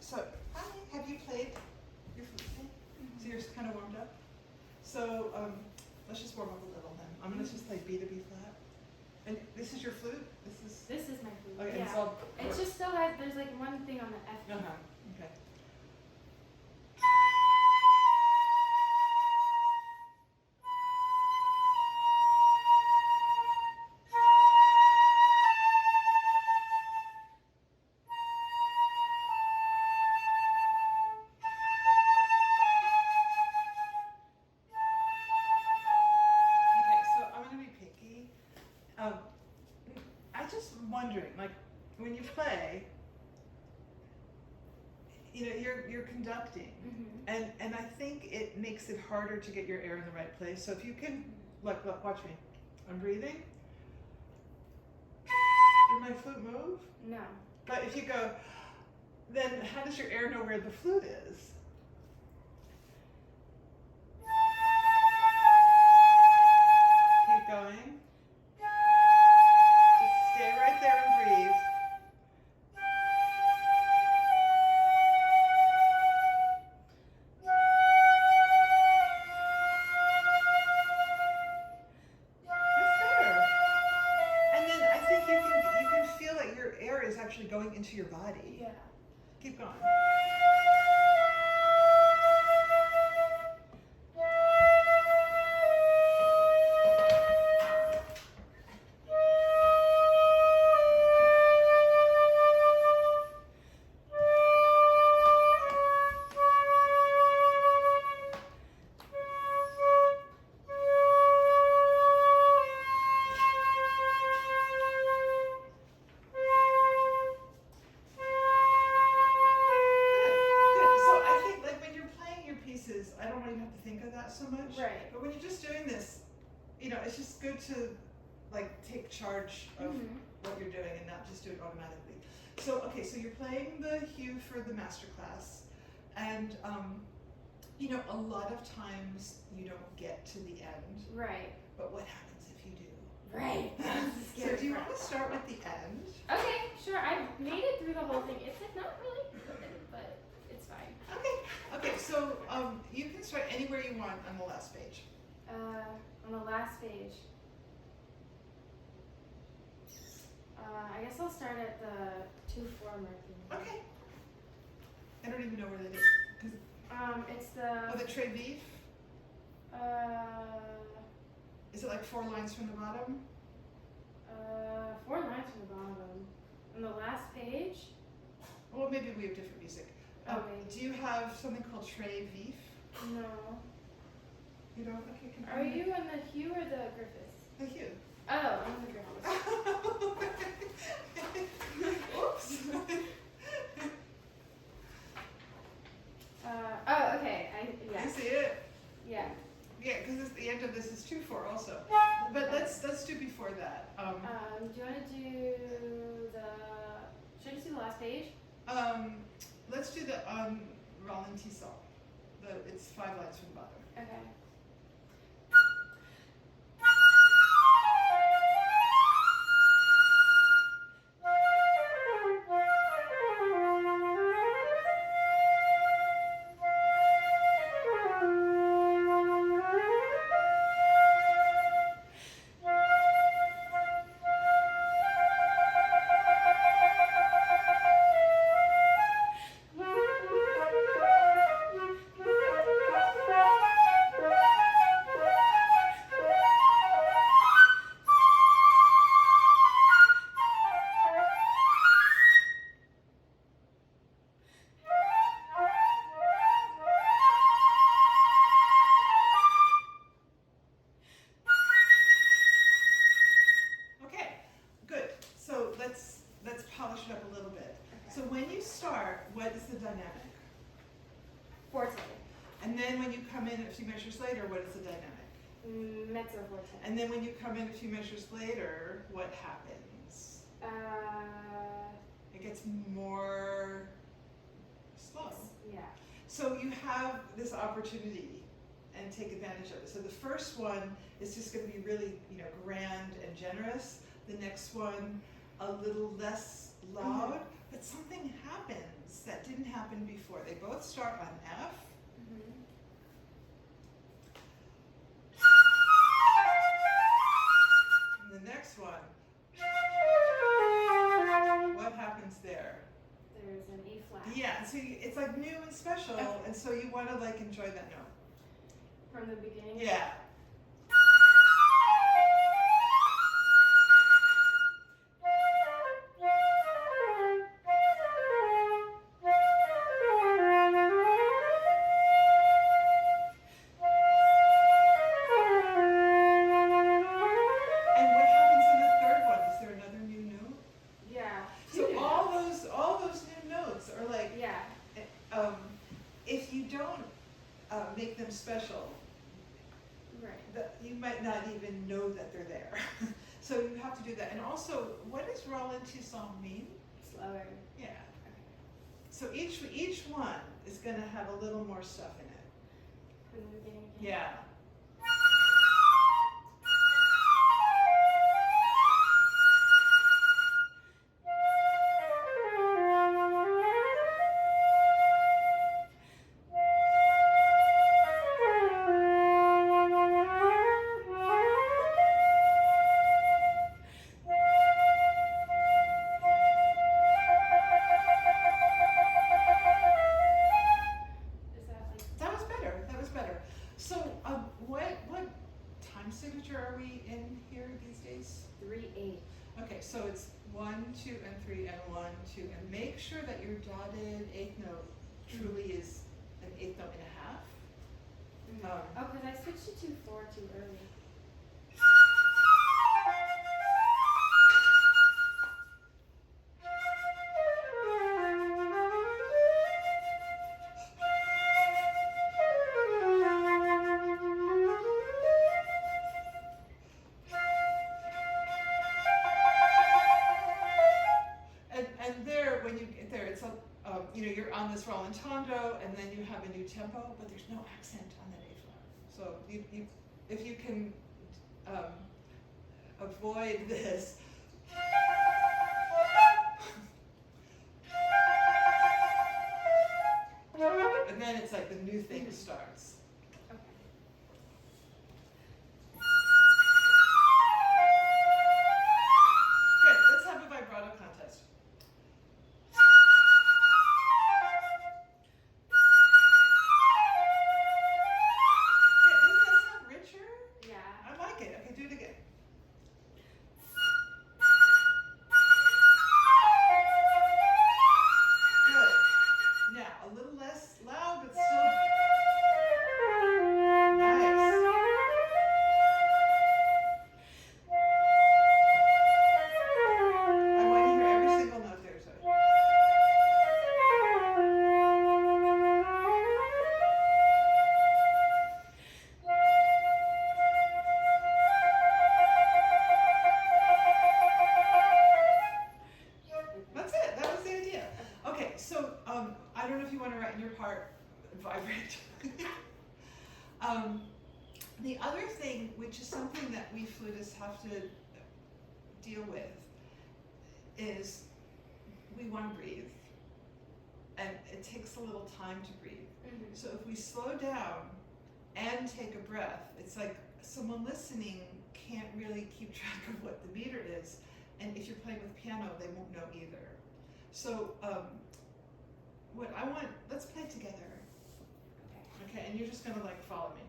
So, hi, have you played your flute thing? So you're kind of warmed up? So, let's just warm up a little then. I'm gonna just play B to B flat. And this is your flute? This is my flute. Okay, Yeah. it's all. It just still has, there's like one thing on the F. Okay. Okay, so I'm gonna be picky. I just wondering, like, when you play, you're conducting, and I think it makes it harder to get your air in the right place. So if you can, look, watch me. I'm breathing. Did my flute move? No. But if you go, then how does your air know where the flute is? Keep going. Just stay right there and breathe. That's better. And then I think you can feel that your air is actually going into your body. Yeah. Keep going. Good. So I think like when you're playing your pieces, I don't really have to think of that so much. Right. But when you're just doing this, it's just good to like take charge of what you're doing and not just do it automatically. So okay, so you're playing the Hue for the master class, and a lot of times you don't get to the end. Right. But what happens if you do? Right. So do you want to start with the end? Okay, sure. I made it through the whole thing. It's like not really good, but it's fine. Okay. So you can start anywhere you want on the last page. On the last page. I guess I'll start at the 2-4 marking. Okay. I don't even know where that is. It's the. The Très Vif? Is it like 4 lines from the bottom? 4 lines from the bottom. On the last page. Well, maybe we have different music. Okay. Do you have something called Très Vif? No. You don't? Okay, can Are you in the Hue or the Griffiths? The Hue. Oh, I'm in the Griffiths. Oops. Okay. Yeah. You see it? Yeah. Yeah, because the end of this is 2-4 also. But let's do before that. Do you want to do the? Should I just do the last page? Let's do the ralentissant. It's 5 lines from the bottom. Okay. Okay, good. So let's polish it up a little bit. Okay. So when you start, what is the dynamic? Forte. And then when you come in a few measures later, what is the dynamic? Mezzo forte. And then when you come in a few measures later, what happens? It gets more slow. Yeah. So you have this opportunity and take advantage of it. So the first one is just going to be really, grand and generous. The next one, a little less loud, but something happens that didn't happen before. They both start on F. And the next one, what happens there? There's an E flat. Yeah, so it's like new and special, and so you want to like enjoy that note. From the beginning? Yeah. And what happens in the third one? Is there another new note? Yeah. So all those new notes are like, Yeah. if you don't make them special, Right. you might not even know that they're there. So you have to do that. And also, what does ralentissant mean? Slower. Yeah. So each one is going to have a little more stuff in it. From the beginning. Yeah. Is that like That was better. That was better. So, what time signature are we in here these days? 3/8? Okay, so it's 1, 2, and 3, and 1, 2, and make sure that your dotted eighth note truly is an eighth note and a half. Oh, because I switched it to 4 too early. And there, when you get there, it's a, you're on this rallentando, and then you have a new tempo, but there's no accent on that A flat. So if you can avoid this. And then it's like the new thing starts. Okay. Good, let's have a vibrato contest. Yeah, doesn't that sound richer? Yeah. I like it. Okay, do it again. Good. Now, a little less loud, but still nice. I want to hear every single note there, Zoe. That's it. That was the idea. Okay, so I don't know if you want to write in your part, vibrate. The other thing, which is something that we flutists have to deal with, is we want to breathe, and it takes a little time to breathe. So if we slow down and take a breath, it's like someone listening can't really keep track of what the meter is, and if you're playing with piano, they won't know either. So what I want, let's play together. Okay, and you're just gonna like follow me.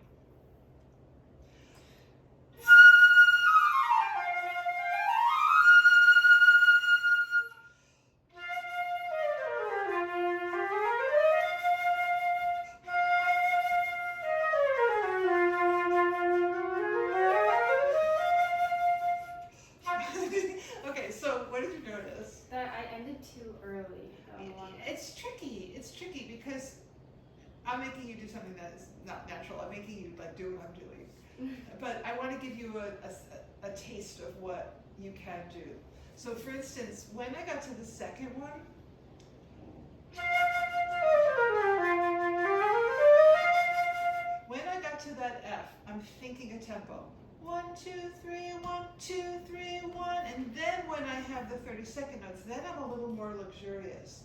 Okay, so what did you notice? That I ended too early on one. It's tricky. It's tricky because I'm making you do something that is not natural. I'm making you like do what I'm doing. But I want to give you a taste of what you can do. So for instance, when I got to the second one, when I got to that F, I'm thinking a tempo. 1, 2, 3, 1, 2, 3, 1. And then when I have the 32nd notes, then I'm a little more luxurious.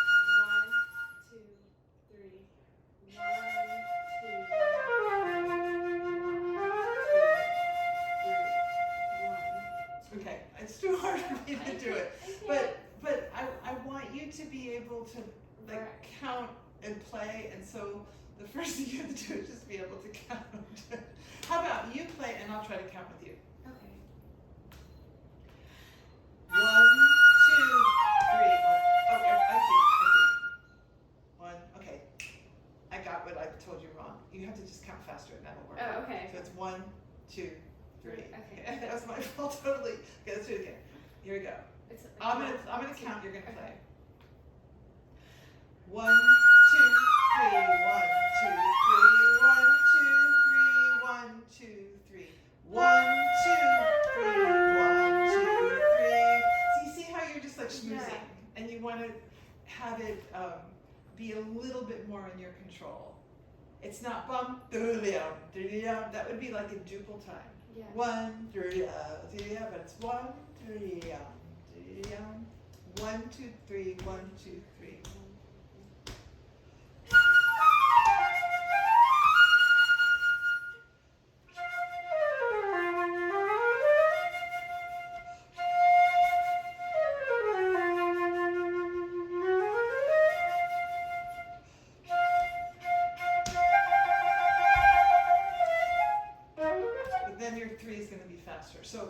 Okay, it's too hard for me to do it. But I want you to be able to like count and play, and so the first thing you have to do is just be able to count. How about you play and I'll try to count with you. Okay. 1, 2, 3. Okay, I see. 1. Okay, I got what I told you wrong. You have to just count faster and that'll work. Oh, okay. So it's 1, 2, 3. Okay. That was my fault totally. Okay, let's do it again. Here we go. It's I'm gonna count. You're gonna Okay. play. 1, 2, 3. 1, 2, 3. 1, 2, 3. 1, 2, 3. 1, 2, 3. 1, 2, 3. So you see how you're just like schmoozing, Yeah. and you want to have it be a little bit more in your control. It's not bum doo-doo-dum, doo-doo-dum. That would be like a duple time. Yeah. 1, 3, but it's 1, 3, 1, 2, 3, 1, 2, 3. But then your 3 is going to be faster. So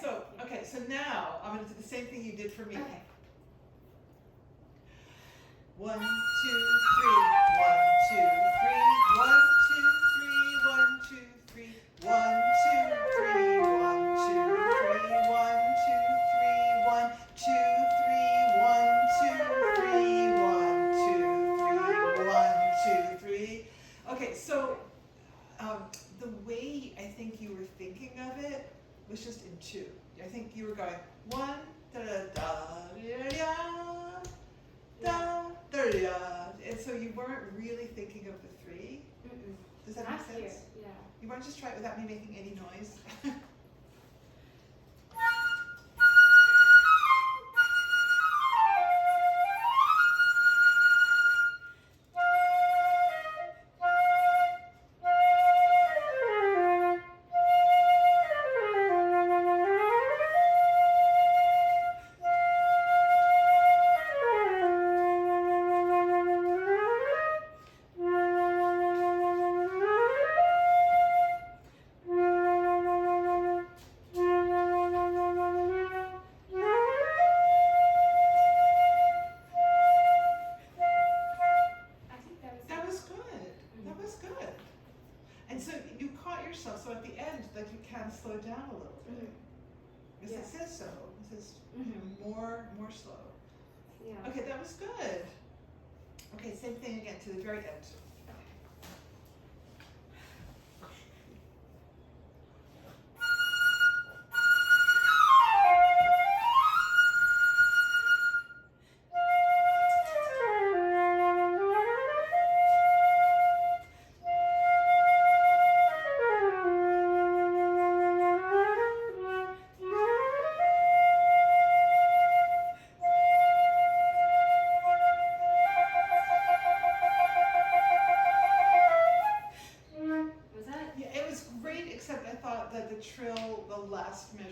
So, okay, so now I'm gonna do the same thing you did for me. Okay. 1, 2, 3, 1, 2, 3, 1, 2, 3, 1, 2, 3, 1, 2, 3, 1, 2, 3, 1, 2, 3, 1, 2, 3, 1, 2, 3, 1, 2, 3, 1, 2, 3. Okay, so the way I think you were thinking of it was just in 2. I think you were going 1, da da da da da da da da, and so you weren't really thinking of the 3. Does that make Not sense? here, yeah. You want to just try it without me making any noise? I think that was That was good. That was good. And so you caught yourself. So at the end, like you can slow down a little bit. Because Yeah. it says so. It says more slow. Yeah. Okay, that was good. Okay, same thing again to the very end.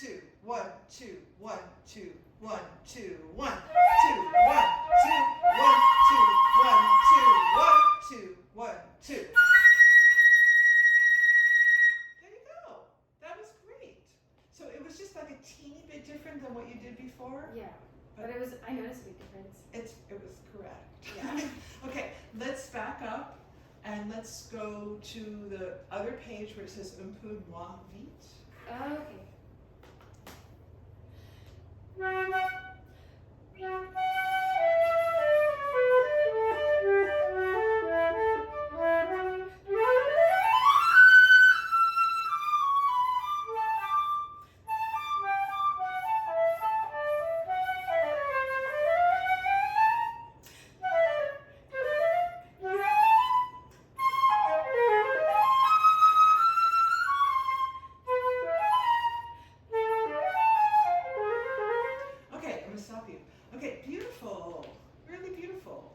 2, 1, 2, 1, 2, 1, 2, 1, 2, 1, 2, 1, 2, 1, 2, 1, 2, 1, 2. There you go. That was great. So it was just like a teeny bit different than what you did before. Yeah. But it was, I noticed a big difference. It was correct. Yeah. Okay, let's back up and let's go to the other page where it says Un peu moins vite. Okay. Okay, I'm gonna stop you. Okay, beautiful, really beautiful.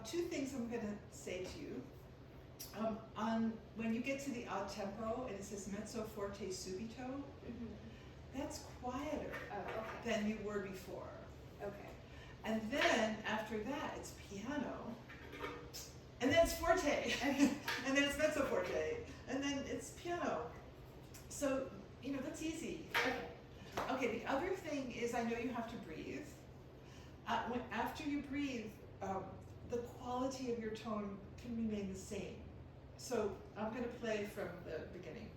Two things I'm gonna say to you. On when you get to the ad tempo and it says mezzo forte subito, that's quieter Oh, okay. than you were before. Okay. And then after that, it's piano, and then it's forte, and then it's mezzo forte, and then it's piano. So that's easy. Okay. Okay, the other thing is I know you have to breathe. After you breathe, the quality of your tone can remain the same. So I'm going to play from the beginning.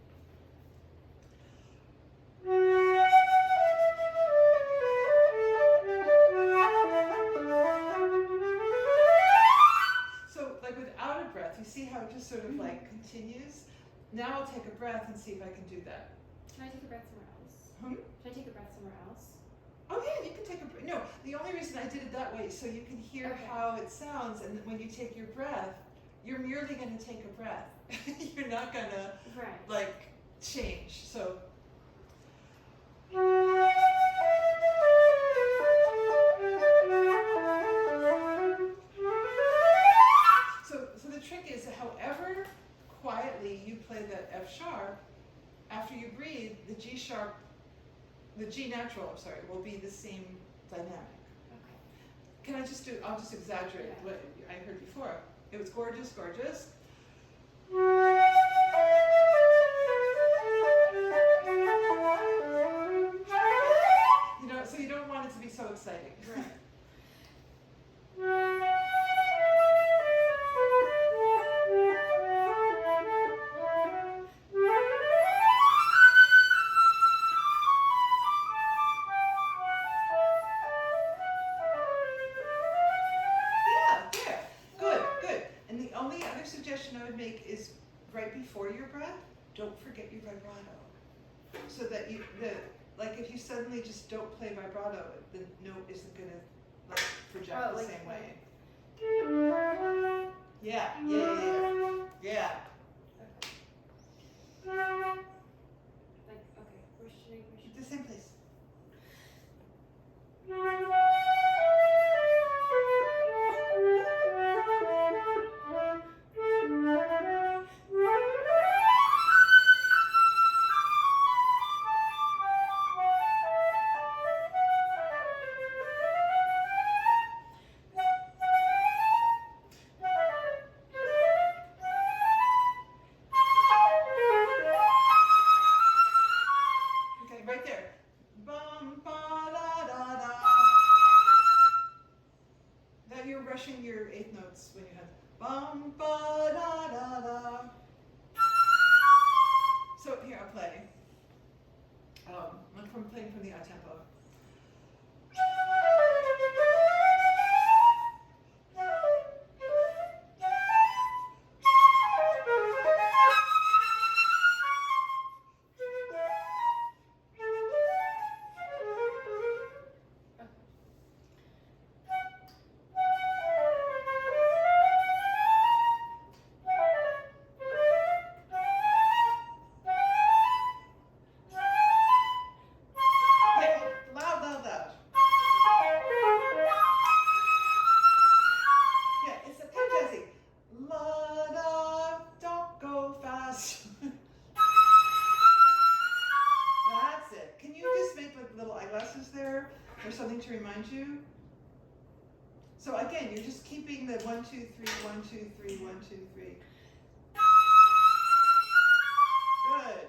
So like without a breath, you see how it just sort of like continues? Now I'll take a breath and see if I can do that. Can I take a breath somewhere else? Hmm? Should I take a breath somewhere else? Oh yeah, you can take a breath. No, the only reason I did it that way is so you can hear Okay. how it sounds, and when you take your breath, you're merely going to take a breath. You're not going to Right. like change. So so the trick is that however quietly you play that F sharp, after you breathe, the G natural, will be the same dynamic. Okay. Can I just do, I'll just exaggerate Yeah. what I heard before. It was gorgeous, gorgeous. You know, so you don't want it to be so exciting. Right. Yeah, there. Good, good. And the only other suggestion I would make is right before your breath, don't forget your vibrato. So that you, like if you suddenly just don't play vibrato, the note isn't gonna like project Oh, the like- same way. Yeah, yeah, yeah, yeah. Yeah. Like, okay, where should The same place. Okay, right there. Bum ba da da da. Now you're rushing your eighth notes when you have bum ba da da da. So here I'll play. I'm playing from the odd tempo. Hey, loud, loud, loud. Yeah, it's a kind of jazzy. La da, don't go fast. That's it. Can you just make like little eyeglasses there or something to remind you? So again, you're just keeping the 1, 2, 3, 1, 2, 3, 1, 2, 3. Good.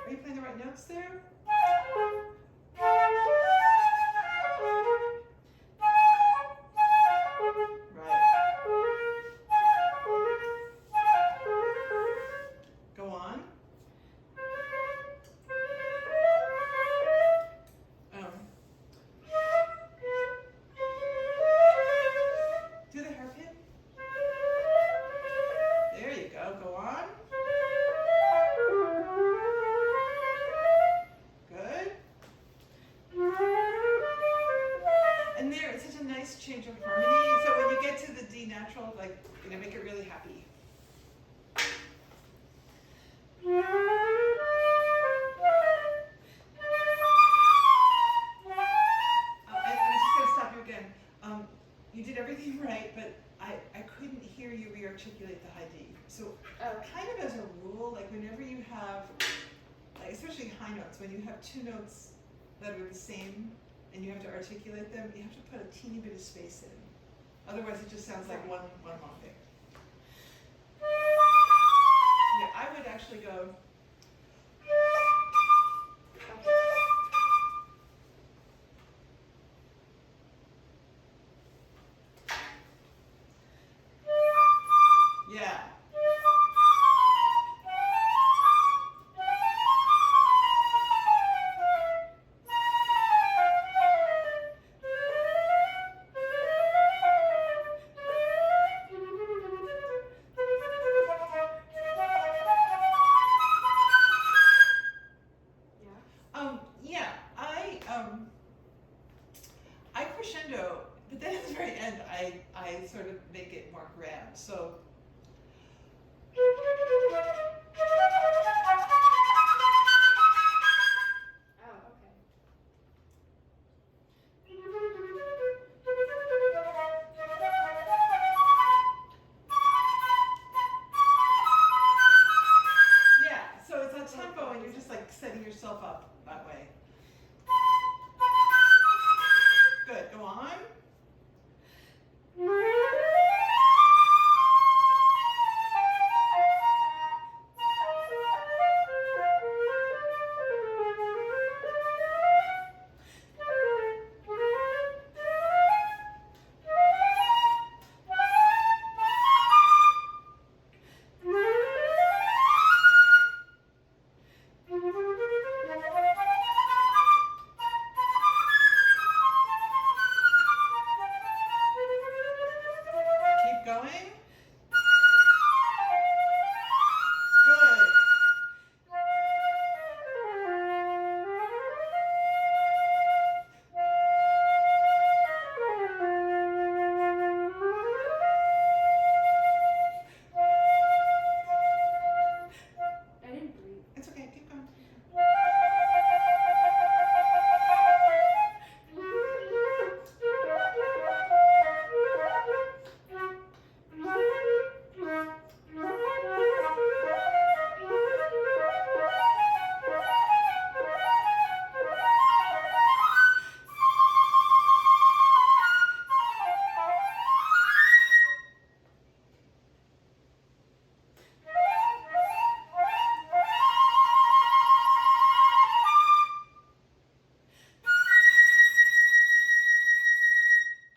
Are you playing the right notes there? Right. Go on. Do the hairpin. There you go. Go on. Good. And there, it's such a nice change of harmony. So when you get to the D natural, like, you know, make it really happy. I'm just going to stop you again. You did everything right, but I couldn't hear you re-articulate the high D. So Oh. kind of as a rule, like whenever you have, like especially high notes, when you have two notes that are the same and you have to articulate them, you have to put a teeny bit of space in. Otherwise it just sounds like one long thing. Yeah, I would actually go, yeah. Yeah, I crescendo, but then at the very end, I sort of make it more grand. So. Oh, okay. Yeah, so it's a tempo and yourself up that way. Good, go on. Keep going. Good. I didn't breathe. It's okay, keep going.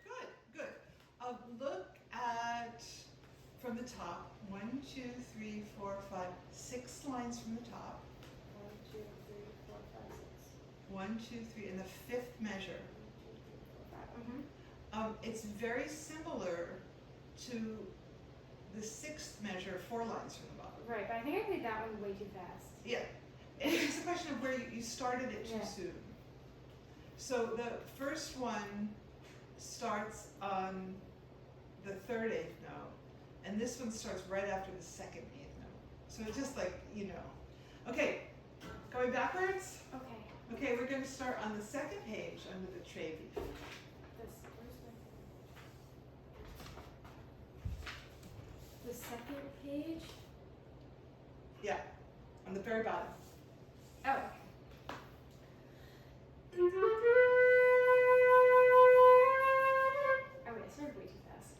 Good, good. Look at from the top. 1, 2, 3, 4, 5, 6 lines from the top. 1, 2, 3, 4, 5, 6. 1, 2, 3, and the fifth measure. 1, 2, 3, 4, 5. It's very similar to the sixth measure, 4 lines from the bottom. Right, but I think I played that one way too fast. Yeah, it's just a question of where you started it too Yeah. soon. So the first one starts on the third eighth note, and this one starts right after the second eighth note. So it's just like, you know. Okay, going backwards. Okay. Okay, we're going to start on the second page under the Trevi. This first one. The second page? Yeah, on the very bottom. Oh, okay. Oh wait, I started way too fast.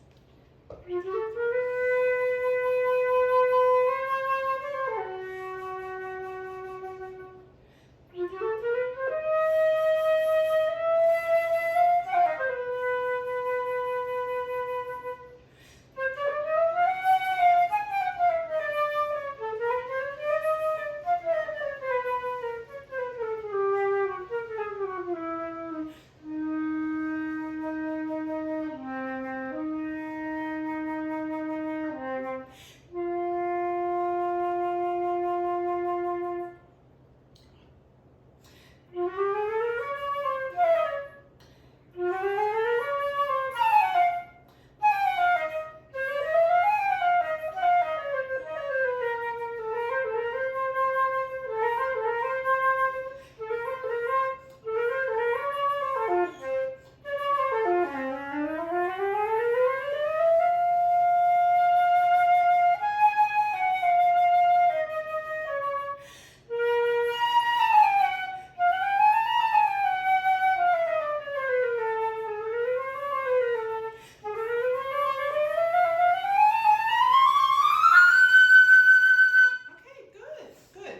Okay, good, good.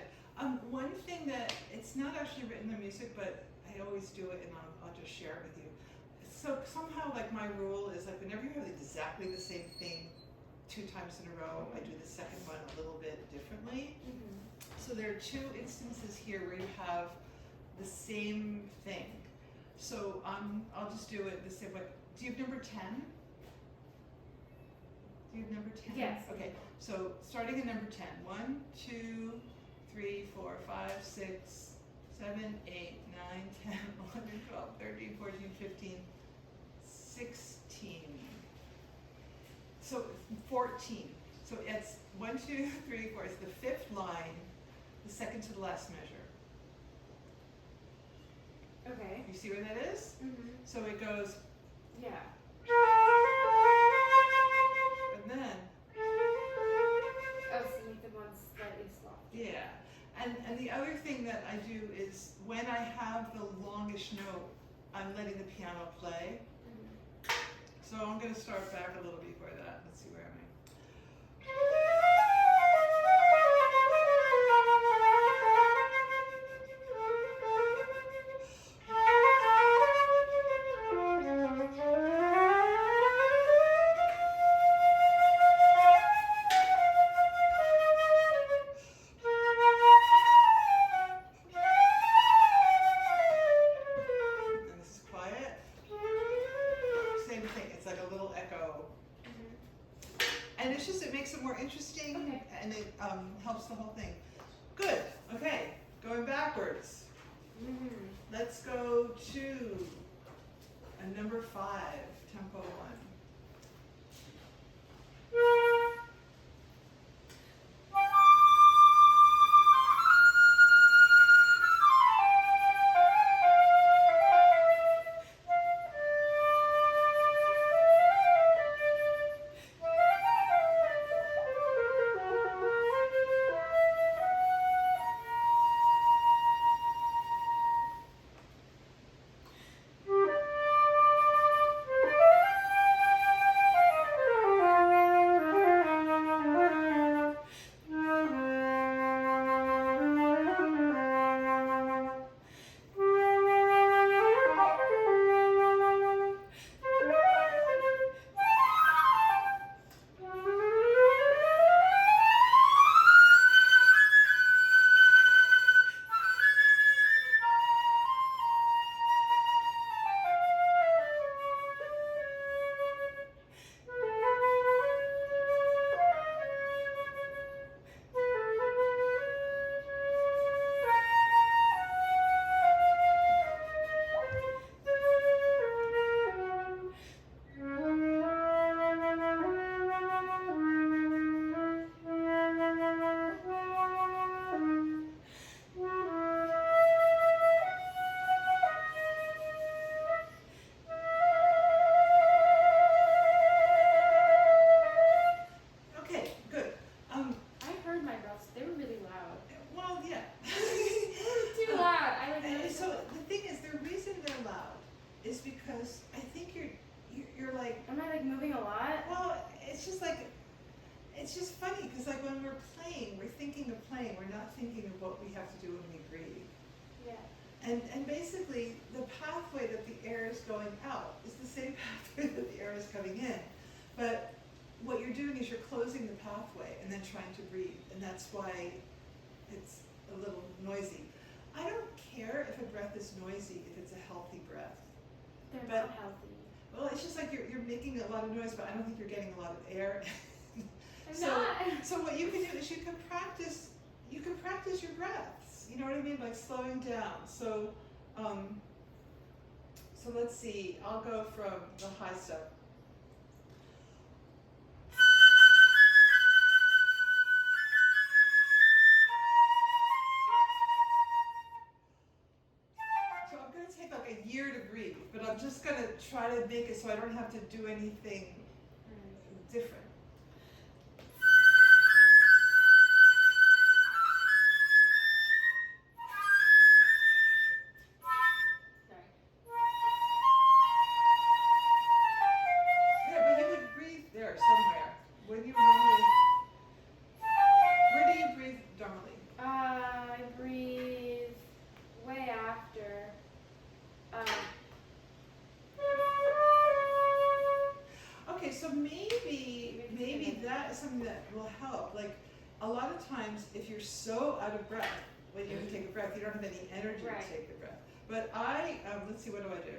One thing that, it's not actually written in the music, but I always do it and I'll just share it with you. So somehow like my rule is like whenever you have exactly the same thing 2 times in a row, I do the second one a little bit differently. So there are 2 instances here where you have the same thing. So I'll just do it the same way. Do you have number 10? Do you have number 10? Yes. Okay, so starting at number 10. 1, 2, 3, 4, 5, 6, 7, 8, 9, 10, 11, 12, 13, 14, 15, 16. So 14. So it's 1, 2, 3, 4. It's the 5th line, the second to the last measure. Okay. You see where that is? So it goes, Yeah. and then, Oh, so make the one slightly soft. yeah. And the other thing that I do is when I have the longish note, I'm letting the piano play. So I'm going to start back a little before that. Let's see, where am I? And this is quiet. Same thing, it's like a little echo. And it's just, it makes it more interesting, Okay. and it helps the whole thing. Good, okay, going backwards. Let's go to a number 5, tempo 1. Okay, good. I heard my breaths. They were really loud. Well, yeah. Too loud. I like noticed So it. the thing is, the reason they're loud is because I think you're like, Am I like moving a lot? well, it's just like, it's just funny because like when we're playing, we're thinking of playing. We're not thinking of what we have to do when we breathe. Yeah. And basically, the pathway that the air is going out is the same pathway that the air is coming in. But what you're doing is you're closing the pathway and then trying to breathe, and that's why it's a little noisy. I don't care if a breath is noisy if it's a healthy breath. They're But- not healthy. Well, it's just like you're making a lot of noise, but I don't think you're getting a lot of air. I'm So- not. So what you can do is you can practice your breaths. You know what I mean? Like slowing down. So so let's see, I'll go from the high stuff. So I'm gonna take like a year to breathe, but I'm just gonna try to make it so I don't have to do anything different. Sorry. Yeah, but you would breathe there somewhere. When you normally, where do you breathe normally? I breathe way after. Okay, so maybe that is something that will help. Like a lot of times, if you're so out of breath when you take a breath, you don't have any energy Right. to take the breath. But let's see, what do I do?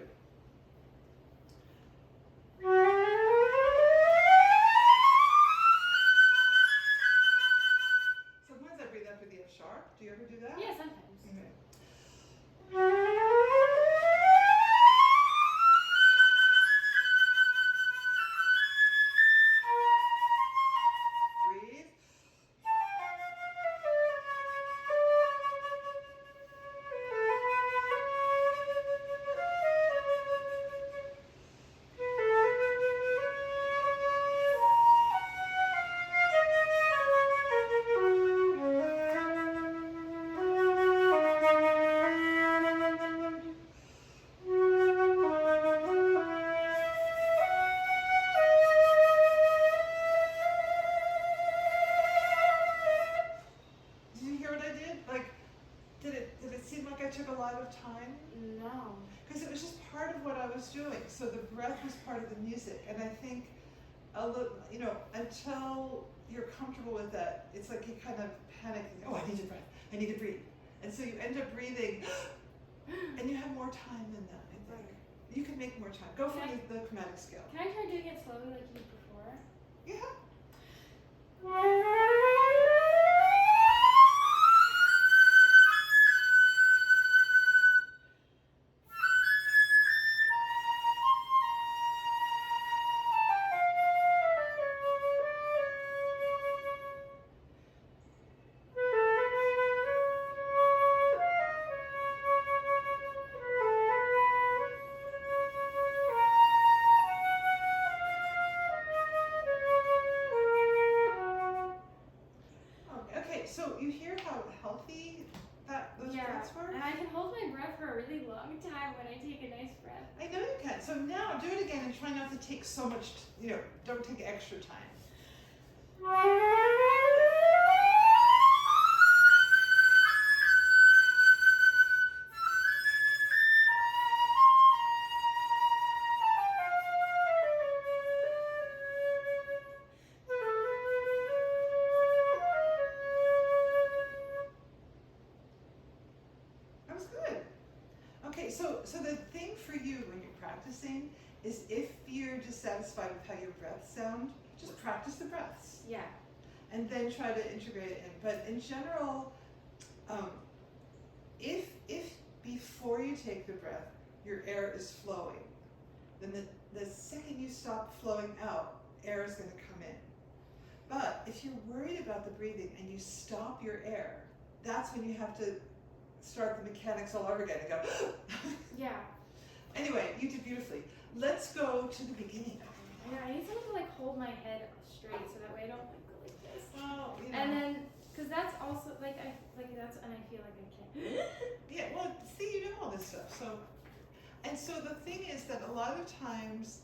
Sometimes I breathe up with the F sharp. Do you ever do that? Yeah, sometimes. Okay. Breathe. Did it seem like I took a lot of time? No. Because it was just part of what I was doing. So the breath was part of the music, and I think a little, until you're comfortable with that, it's like you kind of panic. Oh, I need to breathe. I need to breathe, and so you end up breathing, and you have more time than that. I think you can make more time. Go for the chromatic scale. Can I try doing it slowly like you did before? Yeah. Okay, so you hear how healthy those breaths were? And I can hold my breath for a really long time when I take a nice breath. I know you can. So now do it again and try not to take so much, don't take extra time. That was good. Okay, so the thing for you when you're practicing is if you're dissatisfied with how your breaths sound, just practice the breaths. Yeah. And then try to integrate it in. But in general, if before you take the breath, your air is flowing, then the second you stop flowing out, air is going to come in. But if you're worried about the breathing and you stop your air, that's when you have to start the mechanics all over again and go. Yeah. Anyway, you did beautifully. Let's go to the beginning. Yeah, I need someone to like hold my head straight so that way I don't like go like this. Well, And then, cause that's also like and I feel like I can't. Yeah, well, see, you know all this stuff. So the thing is that a lot of times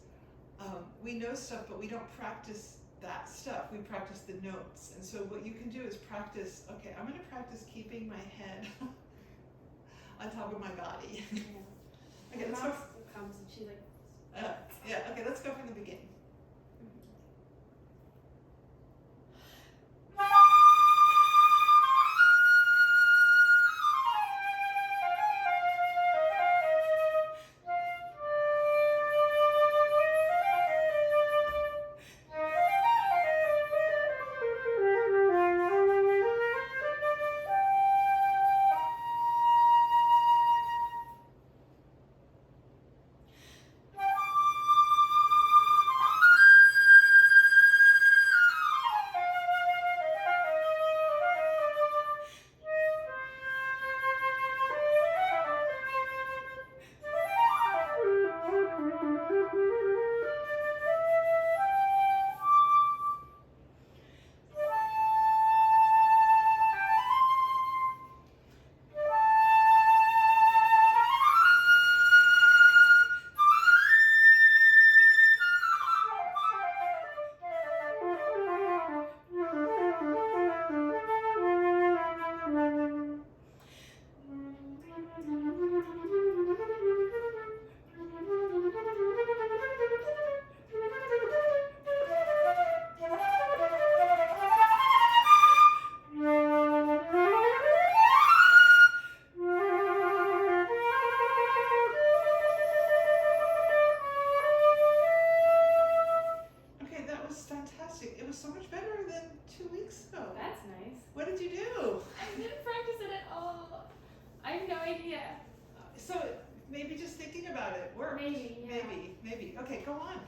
we know stuff, but we don't practice that stuff. We practice the notes. And so what you can do is practice, okay, I'm going to practice keeping my head on top of my body. Yeah. Okay, let's Mom go. still comes and she's like. Yeah, okay, let's go from the beginning. Fantastic. It was so much better than 2 weeks ago. That's nice. What did you do? I didn't practice it at all. I have no idea. So maybe just thinking about it worked. Maybe, yeah. Maybe. Okay, go on.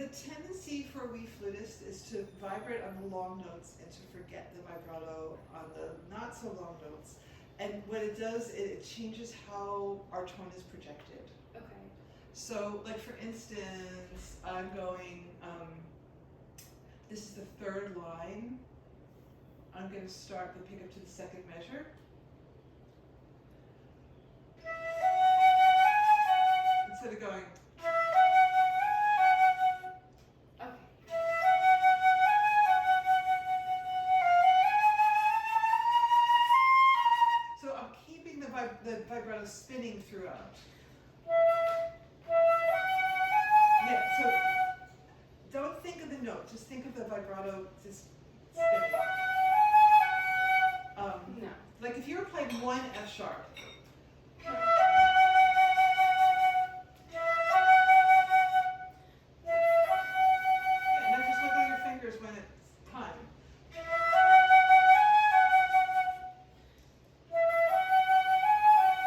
the tendency for we flutists is to vibrate on the long notes and to forget the vibrato on the not so long notes. And what it does, it changes how our tone is projected. Okay. So, like for instance, I'm going, this is the third line. I'm going to start the pickup to the second measure. Instead of going, Okay. so I'm keeping the vibrato spinning throughout. Yeah, so don't think of the note, just think of the vibrato just spinning. No. Like if you were playing one F sharp, yeah, now just wiggle your fingers when it's time.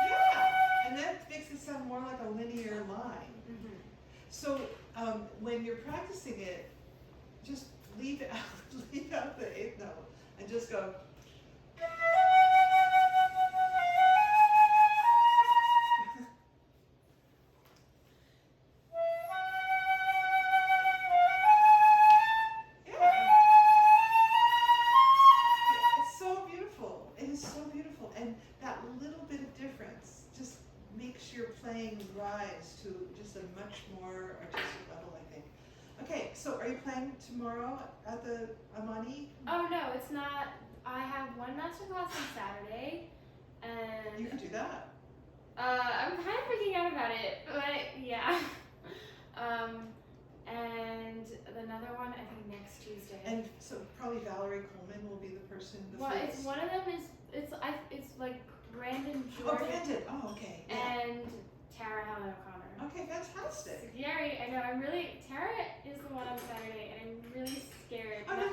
Yeah, and that makes it sound more like a linear line. Mm-hmm. So when you're practicing it, just leave out the eighth note and just go. It's so beautiful. It is so beautiful, and that little bit of difference just makes your playing rise to just a much more artistic level, I think. Okay, so are you playing tomorrow at the Amani? Oh no, it's not. I have one master class on Saturday, and You can do that. I'm kind of freaking out about it, but yeah. And another one I think next Tuesday. And so probably Valerie Coleman will be the person. Well, it's flutist. one of them is it's like Brandon Oh, Jordan Brandon. Oh, okay. Yeah. and Tara Helen O'Connor. Okay, fantastic. Scary. I know. Tara is the one on Saturday, and I'm really scared. Oh, no.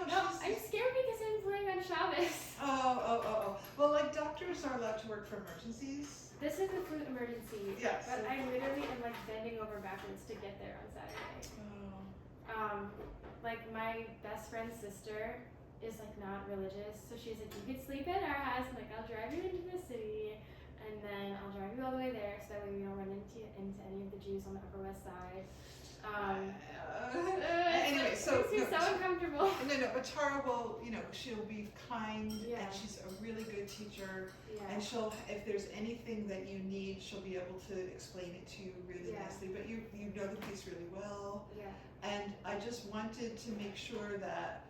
No, I'm scared because I'm playing on Shabbos. Oh. Well, like doctors are allowed to work for emergencies. This is a flute emergency. Yes. But I literally am like bending over backwards to get there on Saturday. Oh. Like my best friend's sister is like not religious, so she's like, you could sleep at our house, and like I'll drive you into the city, and then I'll drive you all the way there, so that way we don't run into any of the Jews on the Upper West Side. Anyway, so it makes me so uncomfortable. No, but Tara will, she'll be kind, Yeah. and she's a really good teacher, Yeah. and if there's anything that you need, she'll be able to explain it to you really Yeah. nicely. But you know the piece really well, Yeah. and I just wanted to make sure that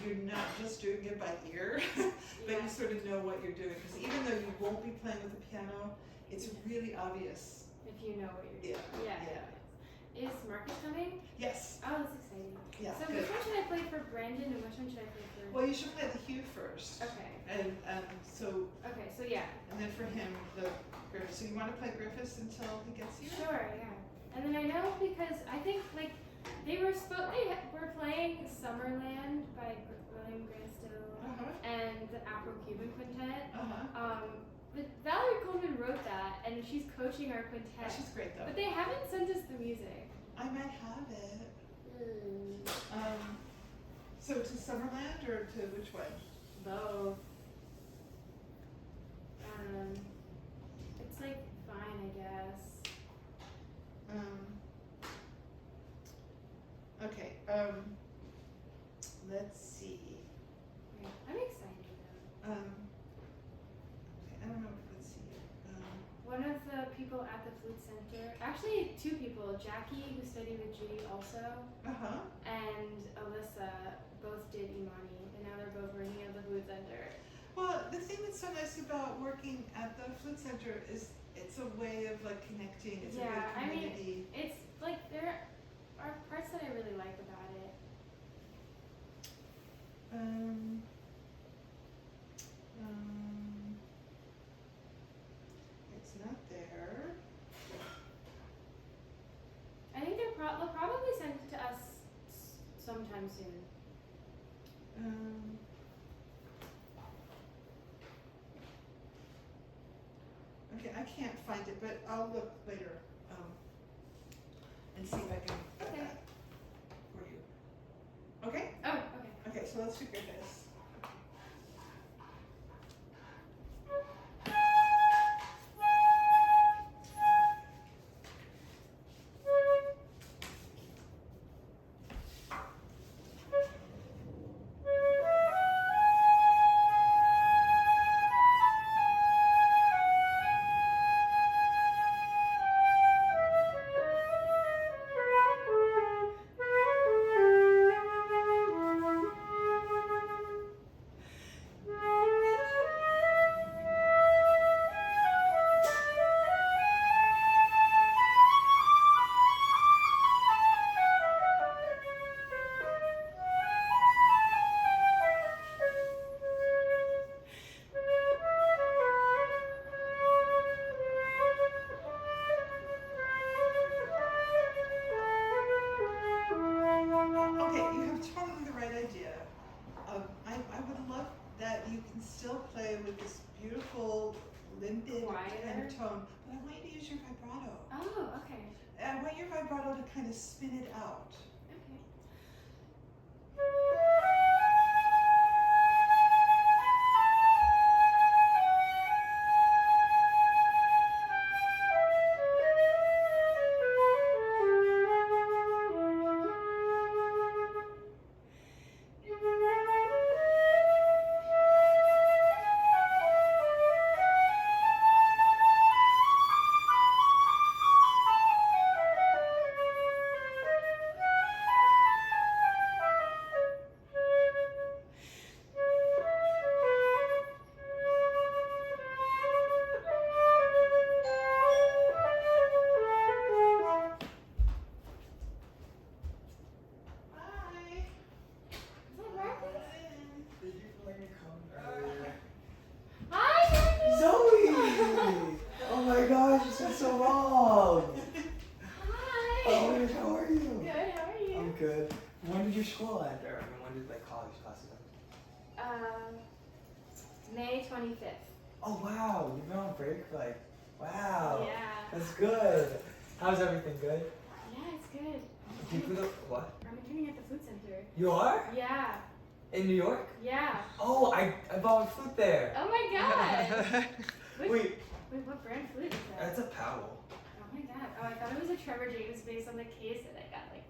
you're not just doing it by ear, but Yeah. you sort of know what you're doing. Because even though you won't be playing with the piano, it's really obvious. If you know what you're doing. Yeah. Is Marcus coming? Yes. Oh, that's exciting. Yeah. So good. which one should I play for Brandon, and which one should I play for? Well, you should play the Hugh first. Okay. And so Yeah. and then for him the Griffiths. So you want to play Griffiths until he gets here? Sure, yeah. And then I know because I think like they were playing Summerland by William Grantstill and the Afro-Cuban Quintet. But Valerie Coleman wrote that, and she's coaching our quintet. She's great though. But they haven't sent us the music. I might have it. So to Summerland or to which one? Both. It's like fine, I guess. Okay. Let's see. Yeah, I'm excited though. Okay, I don't know. Let's see. One of the people at the Flute Center, actually two people, Jackie, who studied with Judy also, and Alyssa, both did Imani, and now they're both working at the Flute Center. Well, the thing that's so nice about working at the Flute Center is it's a way of like connecting. It's a good community. It's like there are parts that I really like about it. It's not there. I think they'll probably send it to us sometime soon. Okay, I can't find it, but I'll look later and see if I can get Okay. that. so let's do great dice. Okay, you have totally the right idea. I would love that you can still play with this beautiful limpid Quieter? kind of tone, but I want you to use your vibrato. Oh, okay. I want your vibrato to kind of spin it out. Okay. Hi. Is that Marcus? Did you let me come earlier? Hi, Marcus! Zoe! Oh my gosh, you said so wrong! Hi! Oh my gosh, how are you? Good, how are you? I'm good. When did your school end? Or I mean, when did like college classes end? May 25th. Oh wow, you've been on break like, wow. Yeah. That's good. How's everything good? Yeah, it's good. Do you feel the, what? I'm interning at the food center. You are? Yeah. In New York? Yeah. Oh, I bought food there. Oh my god! Wait, Wait, what brand food is that? that's a Powell. Oh my god. Oh, I thought it was a Trevor James based on the case that I got like